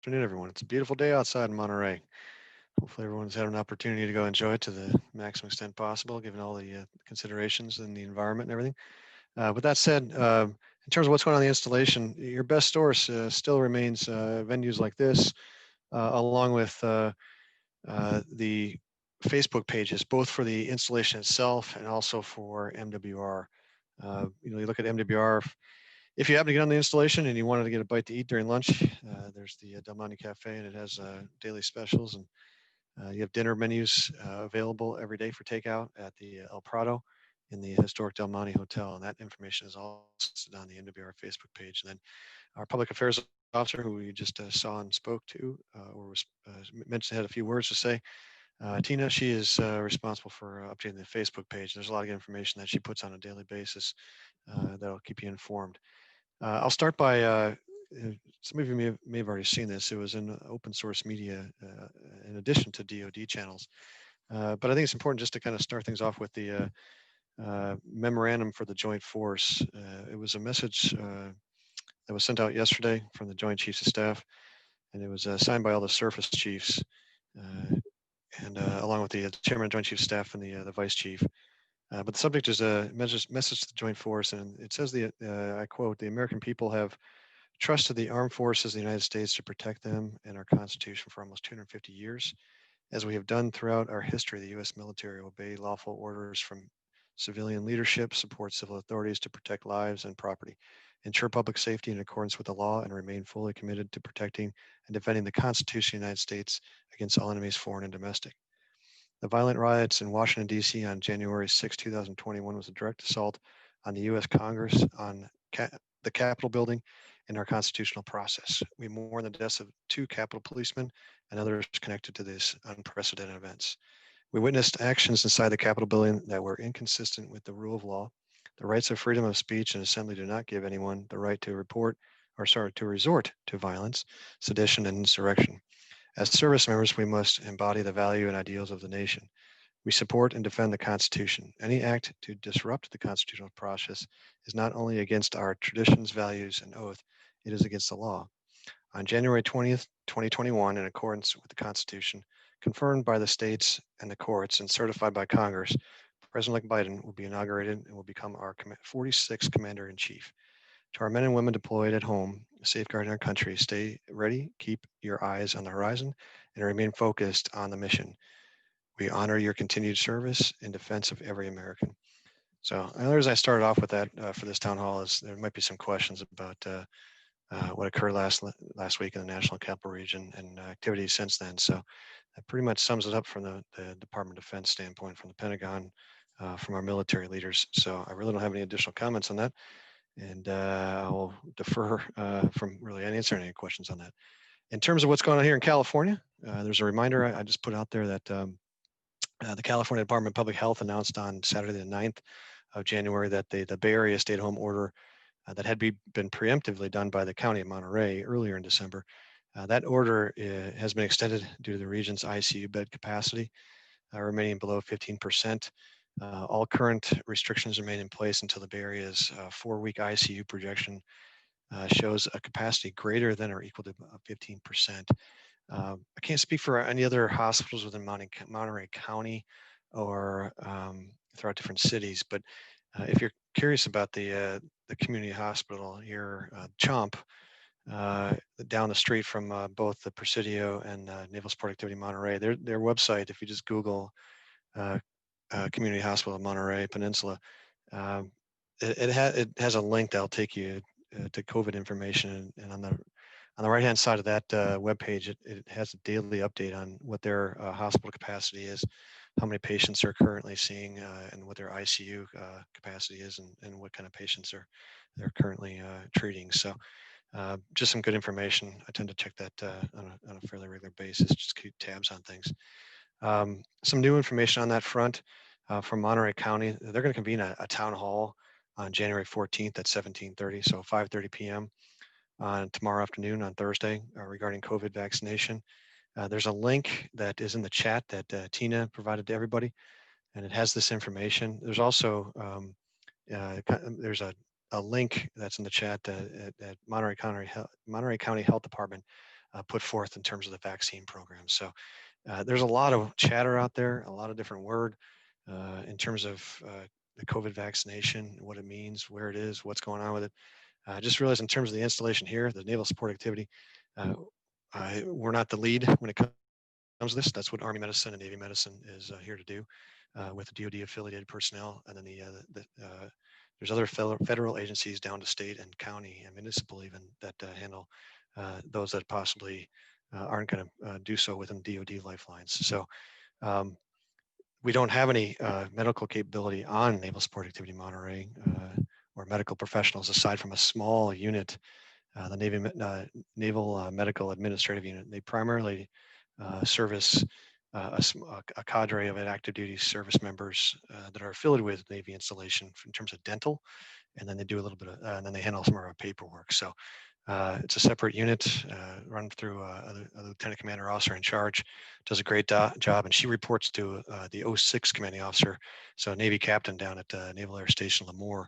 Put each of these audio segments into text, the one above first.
afternoon, everyone. It's a beautiful day outside in Monterey. Hopefully, everyone's had an opportunity to go enjoy it to the maximum extent possible, given all the considerations and the environment and everything. With that said, in terms of what's going on in the installation, your best source still remains venues like this, along with the Facebook pages, both for the installation itself and also for MWR. You look at MWR. If you happen to get on the installation and you wanted to get a bite to eat during lunch, there's the Del Monte Cafe, and it has daily specials, and you have dinner menus available every day for takeout at the El Prado in the historic Del Monte Hotel, and that information is also listed on the NWR Facebook page. And then our public affairs officer, who we just saw and spoke to, or was mentioned, had a few words to say. Tina, she is responsible for updating the Facebook page. There's a lot of information that she puts on a daily basis that'll keep you informed. I'll start by some of you may have already seen this. It was in open source media in addition to DoD channels. But I think it's important just to kind of start things off with the memorandum for the Joint Force. It was a message that was sent out yesterday from the Joint Chiefs of Staff, and it was signed by all the surface chiefs, and along with the Chairman of Joint Chiefs of Staff and the Vice Chief. But the subject is a message to the Joint Force, and it says, I quote, "The American people have trusted the armed forces of the United States to protect them and our Constitution for almost 250 years. As we have done throughout our history, the U.S. military obey lawful orders from civilian leadership, support civil authorities to protect lives and property, ensure public safety in accordance with the law, and remain fully committed to protecting and defending the Constitution of the United States against all enemies, foreign and domestic. The violent riots in Washington, D.C. on January 6, 2021 was a direct assault on the U.S. Congress, on the Capitol building, and our constitutional process. We mourn the deaths of 2 Capitol policemen and others connected to these unprecedented events. We witnessed actions inside the Capitol building that were inconsistent with the rule of law. The rights of freedom of speech and assembly do not give anyone the right to to resort to violence, sedition, and insurrection. As service members, we must embody the value and ideals of the nation. We support and defend the Constitution. Any act to disrupt the constitutional process is not only against our traditions, values, and oath, it is against the law. On January 20th, 2021, in accordance with the Constitution, confirmed by the states and the courts and certified by Congress, President-elect Biden will be inaugurated and will become our 46th Commander-in-Chief. To our men and women deployed at home, safeguarding our country, stay ready, keep your eyes on the horizon, and remain focused on the mission. We honor your continued service in defense of every American. So, the reason I started off with that for this town hall is there might be some questions about what occurred last week in the National Capital Region and activities since then. So, that pretty much sums it up from the Department of Defense standpoint, from the Pentagon, from our military leaders. So, I really don't have any additional comments on that, and I'll defer from really answering any questions on that. In terms of what's going on here in California, there's a reminder I just put out there that the California Department of Public Health announced on Saturday the 9th of January that the Bay Area stay-at-home order that had been preemptively done by the County of Monterey earlier in December, that order has been extended due to the region's ICU bed capacity remaining below 15%. All current restrictions remain in place until the Bay Area's 4-week ICU projection shows a capacity greater than or equal to 15%. I can't speak for any other hospitals within Monterey County or throughout different cities, but if you're curious about the community hospital here, CHOMP, down the street from both the Presidio and Naval Support Activity Monterey, their website, if you just Google Community Hospital of Monterey Peninsula, it has a link that'll take you to COVID information, and on the right-hand side of that webpage, it has a daily update on what their hospital capacity is, how many patients they're currently seeing, and what their ICU capacity is, and what kind of patients they're currently treating. So just some good information. I tend to check that on a fairly regular basis, just keep tabs on things. Some new information on that front from Monterey County. They're going to convene a town hall on January 14th at 17:30, so 5:30 p.m. on tomorrow afternoon on Thursday regarding COVID vaccination. There's a link that is in the chat that Tina provided to everybody, and it has this information. There's also there's a link that's in the chat at Monterey County Health Department put forth in terms of the vaccine program. So there's a lot of chatter out there, a lot of different word in terms of the COVID vaccination, what it means, where it is, what's going on with it. I just realized in terms of the installation here, the naval support activity, uh, we're not the lead when it comes to this. That's what Army medicine and Navy medicine is here to do with the DoD affiliated personnel. And then there's other federal agencies down to state and county and municipal even that handle those that possibly aren't going to do so within DoD lifelines. So um, we don't have any medical capability on naval support activity monitoring or medical professionals aside from a small unit, the Naval Medical Administrative Unit. They primarily service a cadre of active duty service members that are affiliated with Navy installation in terms of dental, and then they do a little bit of, and then they handle some of our paperwork. So it's a separate unit run through a lieutenant commander officer in charge, does a great job, and she reports to the 06 commanding officer, so a Navy captain down at Naval Air Station Lemoore,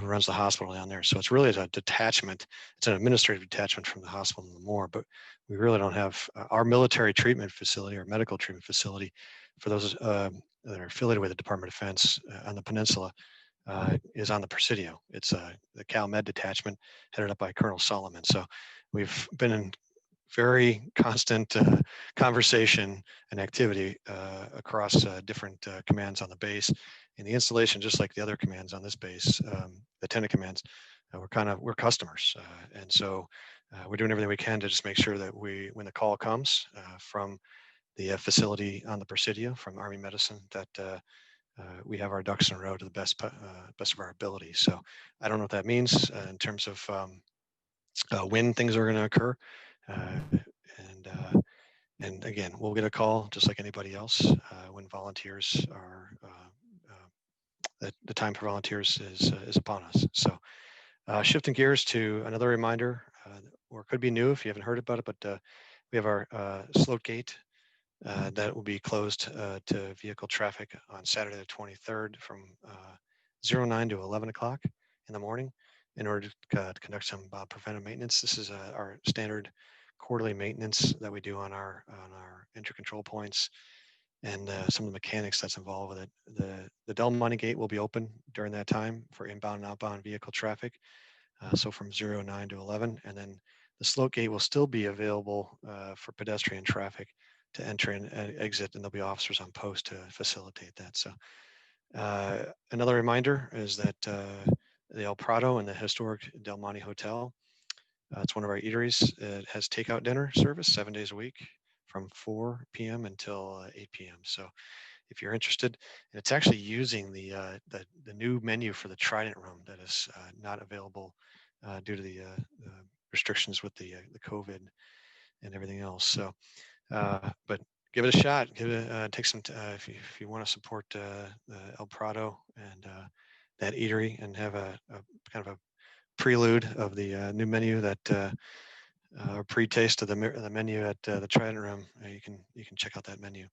who runs the hospital down there. So it's really a detachment. It's an administrative detachment from the hospital in Lemoore, but we really don't have our military treatment facility or medical treatment facility for those that are affiliated with the Department of Defense on the peninsula is on the Presidio. It's the Cal Med detachment headed up by Colonel Solomon. So we've been in very constant conversation and activity across different commands on the base. In the installation, just like the other commands on this base, the tenant commands, we're customers, and so we're doing everything we can to just make sure that when the call comes from the facility on the Presidio from Army Medicine, that we have our ducks in a row to the best of our ability. So I don't know what that means in terms of when things are going to occur, and and again, we'll get a call just like anybody else when volunteers are. The time for volunteers is upon us. So shifting gears to another reminder, or it could be new if you haven't heard about it, but we have our slope gate that will be closed to vehicle traffic on Saturday the 23rd from 09 to 11 o'clock in the morning in order to conduct some preventive maintenance. This is our standard quarterly maintenance that we do on our intercontrol points and some of the mechanics that's involved with it. The Del Monte gate will be open during that time for inbound and outbound vehicle traffic. So from 09 to 11, and then the slope gate will still be available for pedestrian traffic to enter and exit, and there'll be officers on post to facilitate that. So another reminder is that the El Prado and the historic Del Monte Hotel, it's one of our eateries. It has takeout dinner service 7 days a week from 4 p.m. until 8 p.m. So if you're interested, and it's actually using the new menu for the Trident Room that is not available due to the restrictions with the COVID and everything else. So, but give it a shot. Give it take some if you want to support El Prado and that eatery and have a kind of a prelude of the new menu that. Or pre-taste of the menu at the Trident Room. You can check out that menu.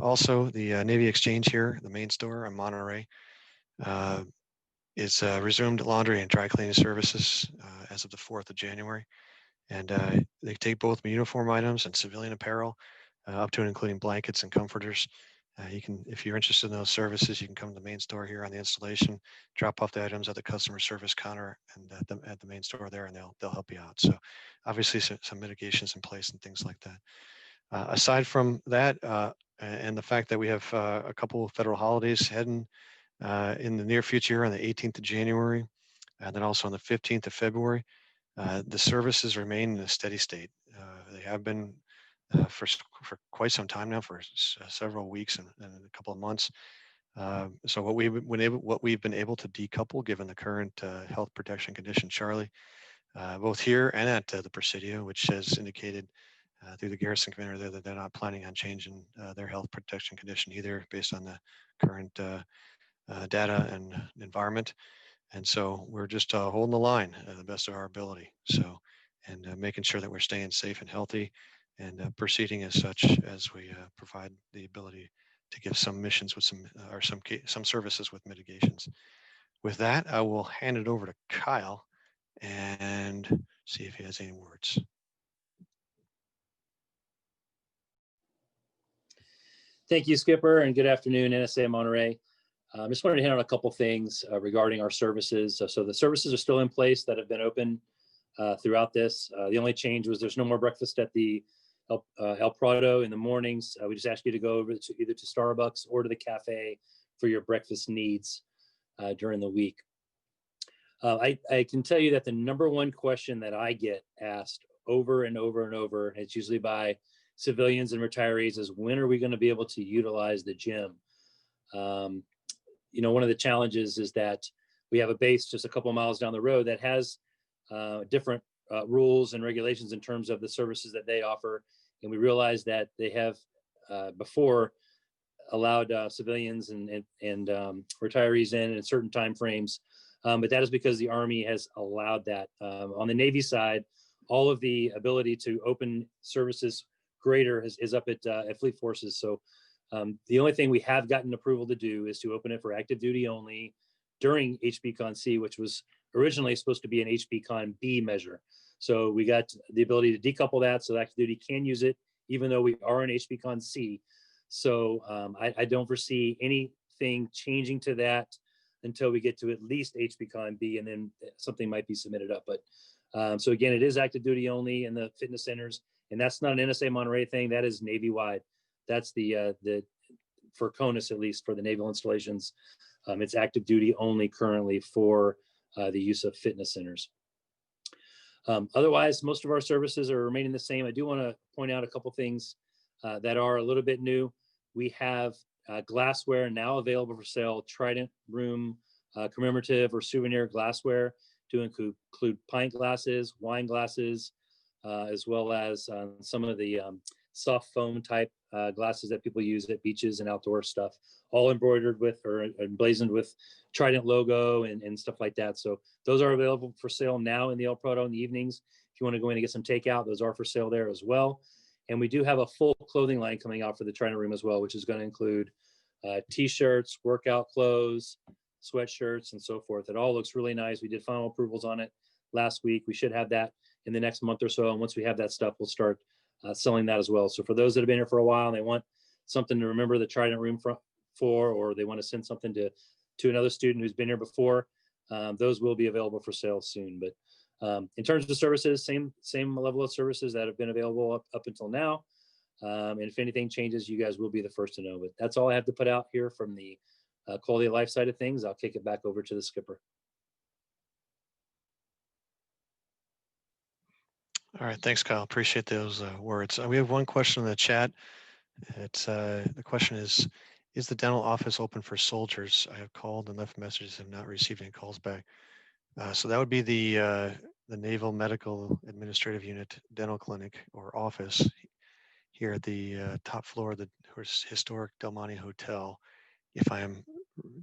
Also, the Navy Exchange here, the main store in Monterey, uh, is resumed laundry and dry cleaning services as of the 4th of January. And they take both uniform items and civilian apparel, up to and including blankets and comforters. If you're interested in those services, you can come to the main store here on the installation, drop off the items at the customer service counter and at the main store there, and they'll help you out. So, obviously, some mitigations in place and things like that. Aside from that, and the fact that we have a couple of federal holidays heading in the near future on the 18th of January, and then also on the 15th of February, the services remain in a steady state. They have been for quite some time now, for several weeks and a couple of months. So what we've been able to decouple, given the current health protection condition, Charlie, both here and at the Presidio, which has indicated through the garrison commander there that they're not planning on changing their health protection condition either, based on the current data and environment. And so we're just holding the line to the best of our ability. So, and making sure that we're staying safe and healthy, and proceeding as such as we provide the ability to give some missions with or some services with mitigations. With that, I will hand it over to Kyle and see if he has any words. Thank you, Skipper, and good afternoon, NSAM Monterey. Just wanted to hit on a couple things regarding our services. So the services are still in place that have been open throughout this. The only change was there's no more breakfast at the El Prado in the mornings. We just ask you to go over to either to Starbucks or to the cafe for your breakfast needs during the week. I can tell you that the number one question that I get asked over and over and over, and it's usually by civilians and retirees, is when are we going to be able to utilize the gym? You know, one of the challenges is that we have a base just a couple miles down the road that has different rules and regulations in terms of the services that they offer. And we realize that they have before allowed civilians and retirees in certain time frames. But that is because the Army has allowed that. On the Navy side, all of the ability to open services greater is up at Fleet Forces. So the only thing we have gotten approval to do is to open it for active duty only during HBCon C, which was originally supposed to be an HBCon B measure. So we got the ability to decouple that so that active duty can use it, even though we are in HBCon C. So I don't foresee anything changing to that until we get to at least HBCon B, and then something might be submitted up. But so again, it is active duty only in the fitness centers, and that's not an NSA Monterey thing. That is Navy-wide. That's the for CONUS, at least for the naval installations, it's active duty only currently for the use of fitness centers. Otherwise, most of our services are remaining the same. I do want to point out a couple things that are a little bit new. We have glassware now available for sale, Trident Room commemorative or souvenir glassware to include pint glasses, wine glasses, as well as some of the soft foam type glasses that people use at beaches and outdoor stuff, all embroidered with or emblazoned with Trident logo and stuff like that. So those are available for sale now in the El Prado in the evenings. If you want to go in and get some takeout, those are for sale there as well. And we do have a full clothing line coming out for the Trident Room as well, which is going to include t-shirts, workout clothes, sweatshirts, and so forth. It all looks really nice. We did final approvals on it last week. We should have that in the next month or so. And once we have that stuff, we'll start selling that as well. So for those that have been here for a while and they want something to remember the Trident Room for, or they want to send something to another student who's been here before, those will be available for sale soon. But in terms of services, same level of services that have been available up until now. And if anything changes, you guys will be the first to know. But that's all I have to put out here from the quality of life side of things. I'll kick it back over to the skipper. All right, thanks, Kyle. Appreciate those words. We have one question in the chat. It's the question is the dental office open for soldiers? I have called and left messages, have not received any calls back. So that would be the Naval Medical Administrative Unit Dental Clinic or office here at the top floor of the historic Del Monte Hotel. If I am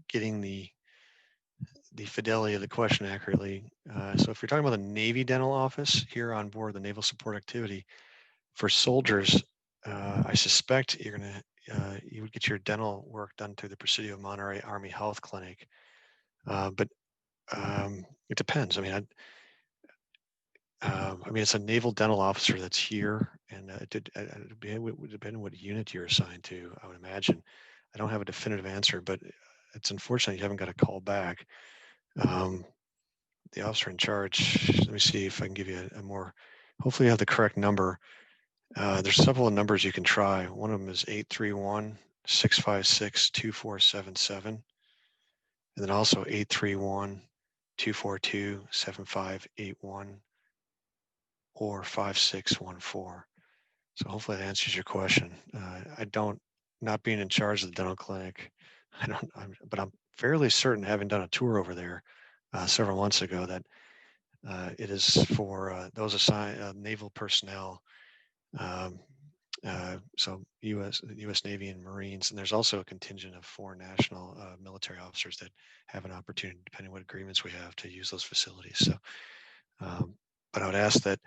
getting the fidelity of the question accurately. So if you're talking about the Navy dental office here on board the Naval Support Activity, for soldiers, I suspect you're gonna you would get your dental work done through the Presidio Monterey Army Health Clinic, but it depends. I mean, it's a naval dental officer that's here, and it would depend on what unit you're assigned to. I would imagine. I don't have a definitive answer, but it's unfortunate you haven't got a call back. The officer in charge, let me see if I can give you a more, hopefully you have the correct number. There's several numbers you can try. One of them is 831-656-2477. And then also 831-242-7581 or 5614. So hopefully that answers your question. Not being in charge of the dental clinic, but I'm fairly certain, having done a tour over there several months ago, that it is for those assigned naval personnel, so U.S. Navy and Marines, and there's also a contingent of foreign national military officers that have an opportunity, depending on what agreements we have, to use those facilities. So, but I would ask that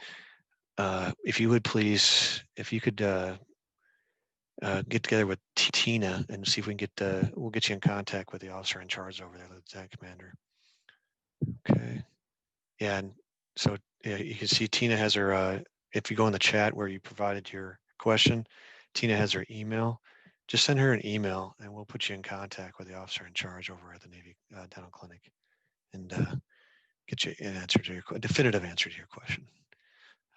if you would please, if you could get together with Tina and see if we can we'll get you in contact with the officer in charge over there, the lieutenant commander. Okay. Yeah, and so yeah, you can see Tina has her, if you go in the chat where you provided your question, Tina has her email. just send her an email and we'll put you in contact with the officer in charge over at the Navy Dental Clinic and get you an answer to your definitive answer to your question.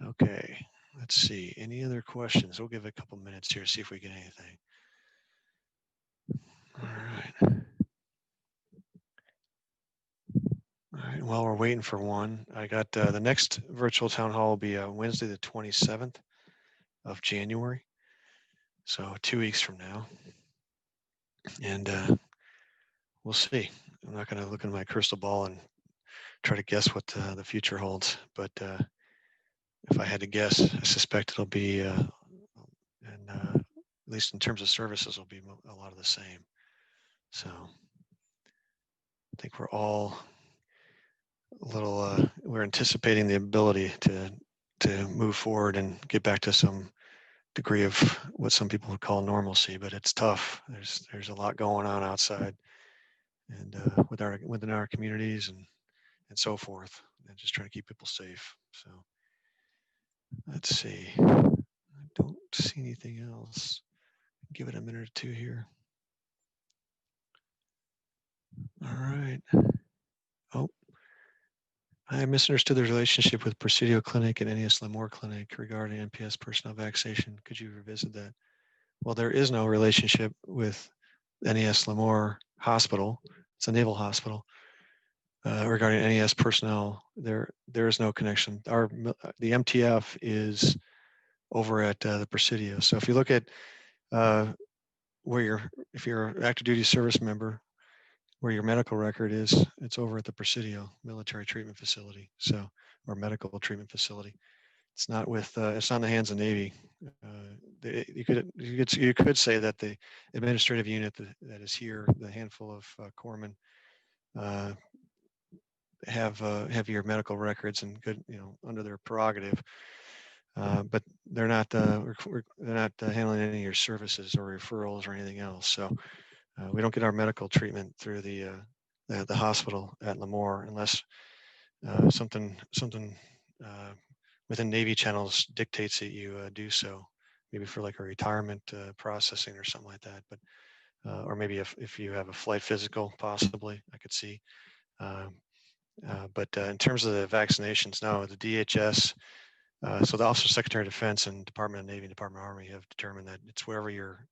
Okay, let's see. Any other questions? We'll give it a couple minutes here, see if we get anything. All right. All right. While we're waiting for one, I got the next virtual town hall will be Wednesday, the 27th of January. So 2 weeks from now. And we'll see. I'm not going to look in my crystal ball and try to guess what the future holds. But if I had to guess, I suspect it'll be, and at least in terms of services, will be a lot of the same. So I think we're all a little, we're anticipating the ability to move forward and get back to some degree of what some people would call normalcy, but it's tough. There's a lot going on outside and within our communities and so forth, and just trying to keep people safe. So let's see. I don't see anything else. Give it a minute or two here. All right. Oh, I misunderstood the relationship with Presidio Clinic and NES Lemoore Clinic regarding NPS personnel vaccination. Could you revisit that? Well, there is no relationship with NES Lemoore Hospital. It's a naval hospital. Regarding NES personnel, there is no connection. The MTF is over at the Presidio. So if you look at if you're an active duty service member, where your medical record is, it's over at the Presidio Military Treatment Facility. So, or medical treatment facility. It's not it's not in the hands of Navy. You could say that the administrative unit that is here, the handful of corpsmen, uh, have your medical records and good, under their prerogative. But they're not handling any of your services or referrals or anything else. So we don't get our medical treatment through the hospital at Lemoore unless something within Navy channels dictates that you do so, maybe for like a retirement processing or something like that. But or maybe if you have a flight physical, possibly I could see. But in terms of the vaccinations, no, the DHS. So the Office of Secretary of Defense and Department of Navy and Department of Army have determined that it's wherever your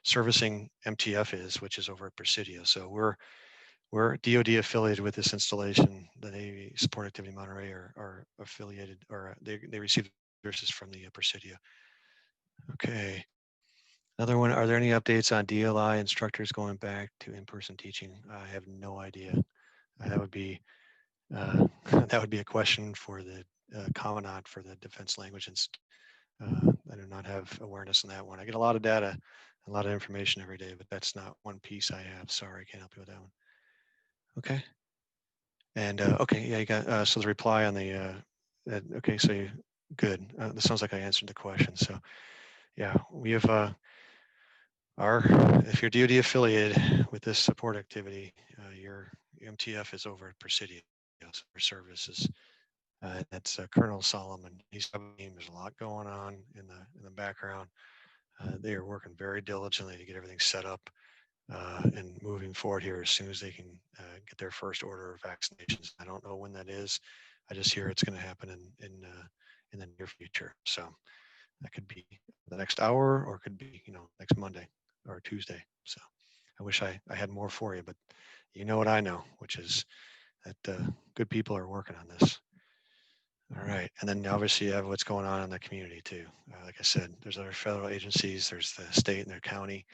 servicing MTF is, which is over at Presidio. So we're DoD affiliated with this installation. The Navy Support Activity Monterey are affiliated, or they receive services from the Presidio. Okay. Another one. Are there any updates on DLI instructors going back to in-person teaching? I have no idea. That would be that would be a question for the commandant for the Defense Language Institute. I do not have awareness on that one. I get a lot of data, a lot of information every day, but that's not one piece I have. Sorry, I can't help you with that one. Okay. And okay, yeah, you got so the reply on the okay, so good. This sounds like I answered the question. So yeah, we have if you're DoD affiliated with this support activity, your MTF is over at Presidio for services. That's Colonel Solomon. There's a lot going on in the background. They are working very diligently to get everything set up and moving forward here as soon as they can get their first order of vaccinations. I don't know when that is. I just hear it's going to happen in the near future. So that could be the next hour, or it could be next Monday or Tuesday. So I wish I had more for you, but you know what I know, which is that good people are working on this. All right, and then obviously you have what's going on in the community too. Like I said, there's other federal agencies, there's the state and their county.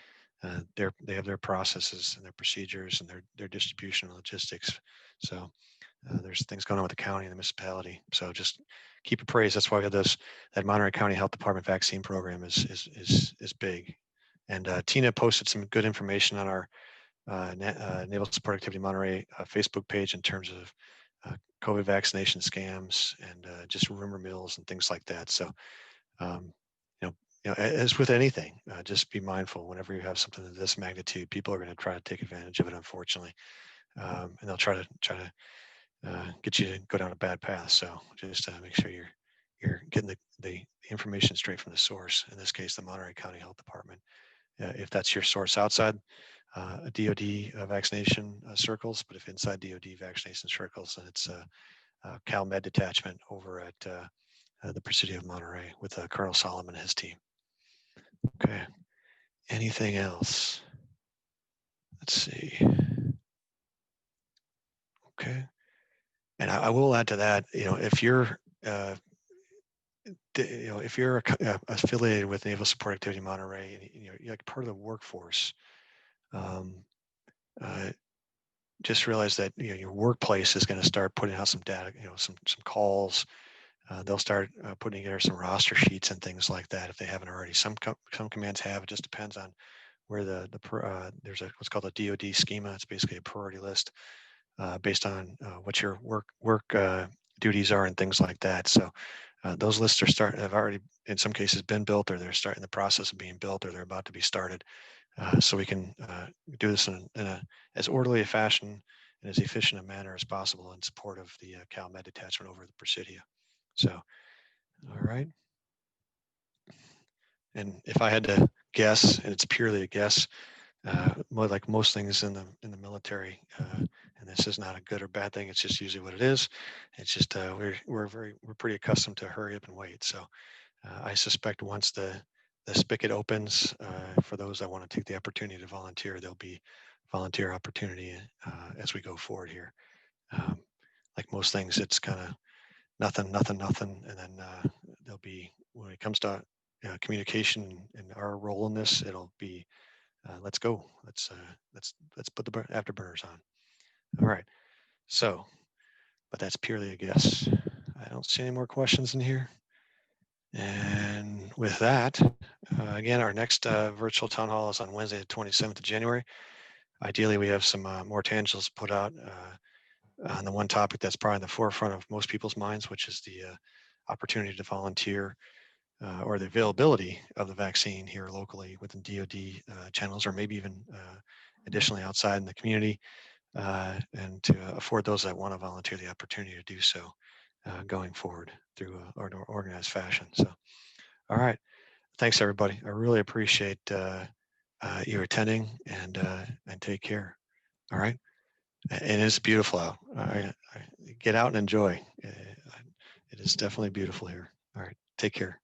They have their processes and their procedures and their distribution and logistics. So there's things going on with the county and the municipality. So just keep appraised. That's why we have that Monterey County Health Department vaccine program is big. And Tina posted some good information on our Naval Support Activity Monterey Facebook page in terms of COVID vaccination scams and just rumor mills and things like that. So, as with anything, just be mindful whenever you have something of this magnitude. People are going to try to take advantage of it, unfortunately, and they'll try to get you to go down a bad path. So, just make sure you're getting the information straight from the source. In this case, the Monterey County Health Department. if that's your source outside DoD vaccination circles, but if inside DoD vaccination circles, then it's Cal Med Detachment over at the Presidio of Monterey with Colonel Solomon and his team. Okay. Anything else? Let's see. Okay. And I will add to that, if you're if you're affiliated with Naval Support Activity Monterey, and you're like part of the workforce, um, uh, just realize that your workplace is going to start putting out some data, some calls. They'll start putting together some roster sheets and things like that if they haven't already. Some commands have. It just depends on where there's what's called a DoD schema. It's basically a priority list based on what your work duties are and things like that. So those lists have already in some cases been built, or they're starting the process of being built, or they're about to be started. So we can do this in a as orderly a fashion and as efficient a manner as possible in support of the Cal Med detachment over the Presidio. So, all right. And if I had to guess, and it's purely a guess, more like most things in the military, and this is not a good or bad thing. It's just usually what it is. It's just we're pretty accustomed to hurry up and wait. So I suspect once the spigot opens for those that want to take the opportunity to volunteer, there'll be volunteer opportunity as we go forward here. Like most things, it's kind of nothing, and then there'll be when it comes to communication and our role in this, it'll be let's go. Let's put the afterburners on. All right. So, but that's purely a guess. I don't see any more questions in here. And with that, again, our next virtual town hall is on Wednesday, the 27th of January. Ideally, we have some more tangibles put out on the one topic that's probably in the forefront of most people's minds, which is the opportunity to volunteer or the availability of the vaccine here locally within DoD channels, or maybe even additionally outside in the community, and to afford those that want to volunteer the opportunity to do so going forward through an organized fashion. So, all right. Thanks, everybody. I really appreciate you attending, and take care. All right. It is beautiful out. All right. Get out and enjoy. It is definitely beautiful here. All right. Take care.